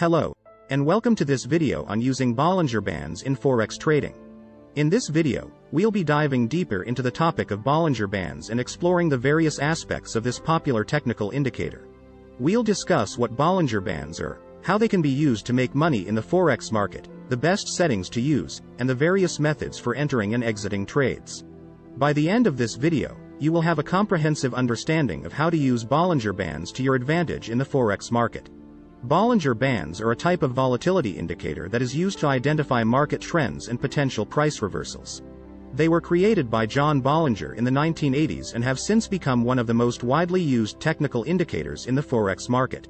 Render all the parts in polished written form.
Hello, and welcome to this video on using Bollinger Bands in Forex trading. In this video, we'll be diving deeper into the topic of Bollinger Bands and exploring the various aspects of this popular technical indicator. We'll discuss what Bollinger Bands are, how they can be used to make money in the Forex market, the best settings to use, and the various methods for entering and exiting trades. By the end of this video, you will have a comprehensive understanding of how to use Bollinger Bands to your advantage in the Forex market. Bollinger Bands are a type of volatility indicator that is used to identify market trends and potential price reversals. They were created by John Bollinger in the 1980s and have since become one of the most widely used technical indicators in the Forex market.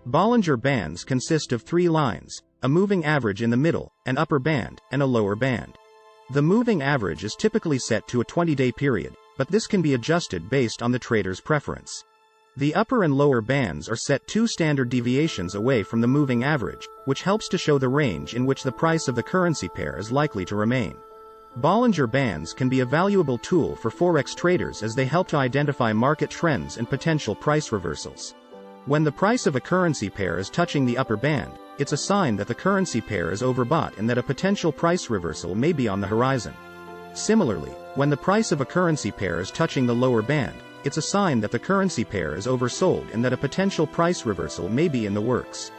Bollinger Bands consist of three lines: a moving average in the middle, an upper band, and a lower band. The moving average is typically set to a 20-day period, but this can be adjusted based on the trader's preference. The upper and lower bands are set 2 standard deviations away from the moving average, which helps to show the range in which the price of the currency pair is likely to remain. Bollinger Bands can be a valuable tool for Forex traders as they help to identify market trends and potential price reversals. When the price of a currency pair is touching the upper band, it's a sign that the currency pair is overbought and that a potential price reversal may be on the horizon. Similarly, when the price of a currency pair is touching the lower band, it's a sign that the currency pair is oversold and that a potential price reversal may be in the works.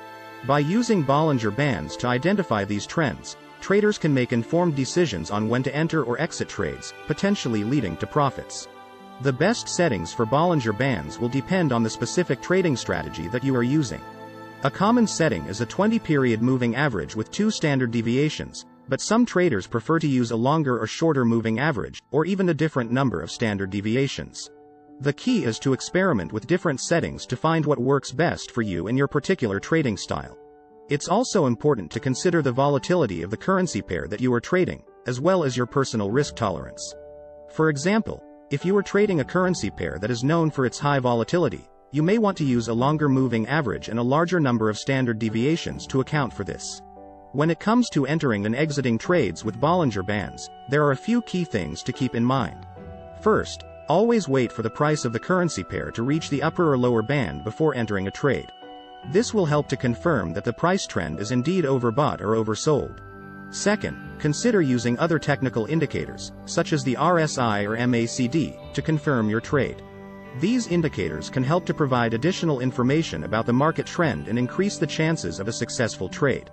By using Bollinger Bands to identify these trends, traders can make informed decisions on when to enter or exit trades, potentially leading to profits. The best settings for Bollinger Bands will depend on the specific trading strategy that you are using. A common setting is a 20-period moving average with 2 standard deviations, but some traders prefer to use a longer or shorter moving average, or even a different number of standard deviations. The key is to experiment with different settings to find what works best for you and your particular trading style. It's also important to consider the volatility of the currency pair that you are trading, as well as your personal risk tolerance. For example, if you are trading a currency pair that is known for its high volatility, you may want to use a longer moving average and a larger number of standard deviations to account for this. When it comes to entering and exiting trades with Bollinger Bands, there are a few key things to keep in mind. First, always wait for the price of the currency pair to reach the upper or lower band before entering a trade. This will help to confirm that the price trend is indeed overbought or oversold. Second, consider using other technical indicators, such as the RSI or MACD, to confirm your trade. These indicators can help to provide additional information about the market trend and increase the chances of a successful trade.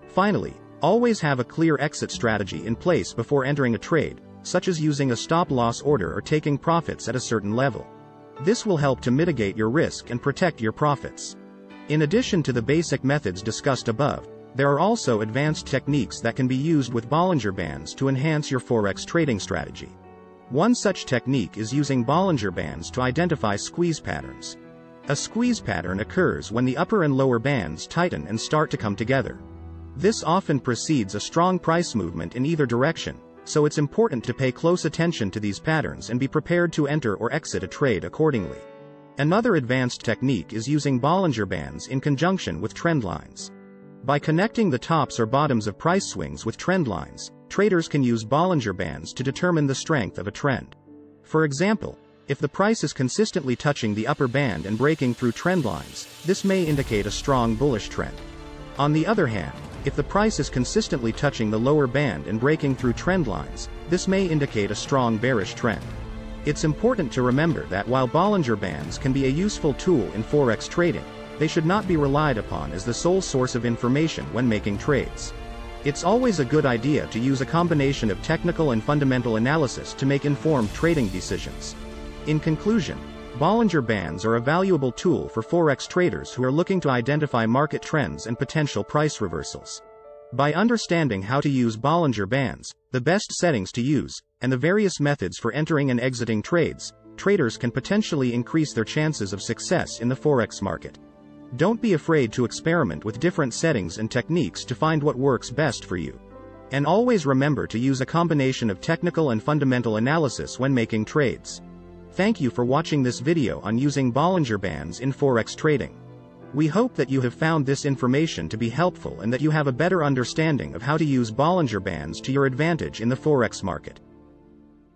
Finally, always have a clear exit strategy in place before entering a trade, such as using a stop-loss order or taking profits at a certain level. This will help to mitigate your risk and protect your profits. In addition to the basic methods discussed above, there are also advanced techniques that can be used with Bollinger Bands to enhance your Forex trading strategy. One such technique is using Bollinger Bands to identify squeeze patterns. A squeeze pattern occurs when the upper and lower bands tighten and start to come together. This often precedes a strong price movement in either direction, so it's important to pay close attention to these patterns and be prepared to enter or exit a trade accordingly. Another advanced technique is using Bollinger Bands in conjunction with trend lines. By connecting the tops or bottoms of price swings with trend lines, traders can use Bollinger Bands to determine the strength of a trend. For example, if the price is consistently touching the upper band and breaking through trend lines, this may indicate a strong bullish trend. On the other hand, if the price is consistently touching the lower band and breaking through trend lines, this may indicate a strong bearish trend. It's important to remember that while Bollinger Bands can be a useful tool in Forex trading, they should not be relied upon as the sole source of information when making trades. It's always a good idea to use a combination of technical and fundamental analysis to make informed trading decisions. In conclusion, Bollinger Bands are a valuable tool for Forex traders who are looking to identify market trends and potential price reversals. By understanding how to use Bollinger Bands, the best settings to use, and the various methods for entering and exiting trades, traders can potentially increase their chances of success in the Forex market. Don't be afraid to experiment with different settings and techniques to find what works best for you. And always remember to use a combination of technical and fundamental analysis when making trades. Thank you for watching this video on using Bollinger Bands in Forex trading. We hope that you have found this information to be helpful and that you have a better understanding of how to use Bollinger Bands to your advantage in the Forex market.